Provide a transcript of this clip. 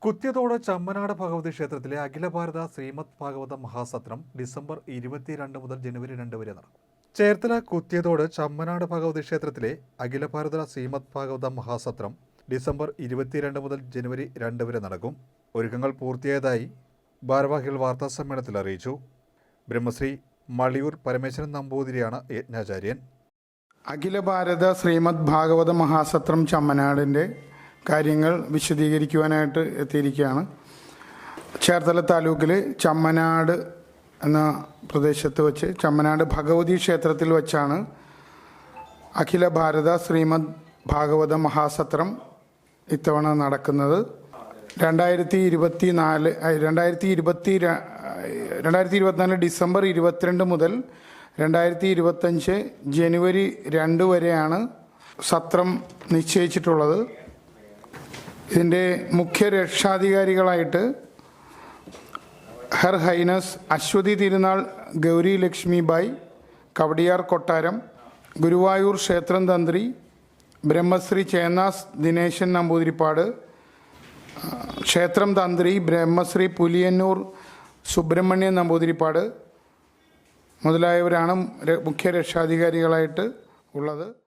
കുത്തിയതോട് ചമ്മനാട് ഭഗവതി ക്ഷേത്രത്തിലെ അഖില ഭാരത ശ്രീമദ് ഭാഗവത മഹാസത്രം ഡിസംബർ 22 മുതൽ ജനുവരി 2 വരെ നടക്കും. ചേർത്തല കുത്തിയതോട് ചമ്മനാട് ഭഗവതി ക്ഷേത്രത്തിലെ അഖില ഭാരത ശ്രീമദ് ഭാഗവത മഹാസത്രം ഡിസംബർ 22 മുതൽ ജനുവരി 2 വരെ നടക്കും. ഒരുക്കങ്ങൾ പൂർത്തിയായതായി ഭാരവാഹികൾ വാർത്താസമ്മേളനത്തിൽ അറിയിച്ചു. ബ്രഹ്മശ്രീ മളിയൂർ പരമേശ്വരൻ നമ്പൂതിരിയാണ് യജ്ഞാചാര്യൻ. അഖില ഭാരത ശ്രീമദ് ഭാഗവത മഹാസത്രം ചമ്മനാടിൻ്റെ കാര്യങ്ങൾ വിശദീകരിക്കുവാനായിട്ട് എത്തിയിരിക്കുകയാണ്. ചേർത്തല താലൂക്കിൽ ചമ്മനാട് എന്ന പ്രദേശത്ത് വെച്ച് ചമ്മനാട് ഭഗവതി ക്ഷേത്രത്തിൽ വെച്ചാണ് അഖില ഭാരത ശ്രീമദ് ഭാഗവത മഹാസത്രം ഇത്തവണ നടക്കുന്നത്. 2024 ഡിസംബർ 22 മുതൽ 2025 ജനുവരി 2 വരെയാണ് സത്രം നിശ്ചയിച്ചിട്ടുള്ളത്. ഇതിൻ്റെ മുഖ്യ രക്ഷാധികാരികളായിട്ട് ഹർ ഹൈനസ് അശ്വതി തിരുനാൾ ഗൗരി ലക്ഷ്മി ബായ് കവടിയാർ കൊട്ടാരം, ഗുരുവായൂർ ക്ഷേത്രം തന്ത്രി ബ്രഹ്മശ്രീ ചേന്നാസ് ദിനേശൻ നമ്പൂതിരിപ്പാട്, ക്ഷേത്രം തന്ത്രി ബ്രഹ്മശ്രീ പുലിയന്നൂർ സുബ്രഹ്മണ്യൻ നമ്പൂതിരിപ്പാട് മുതലായവരാണ് മുഖ്യ രക്ഷാധികാരികളായിട്ട് ഉള്ളത്.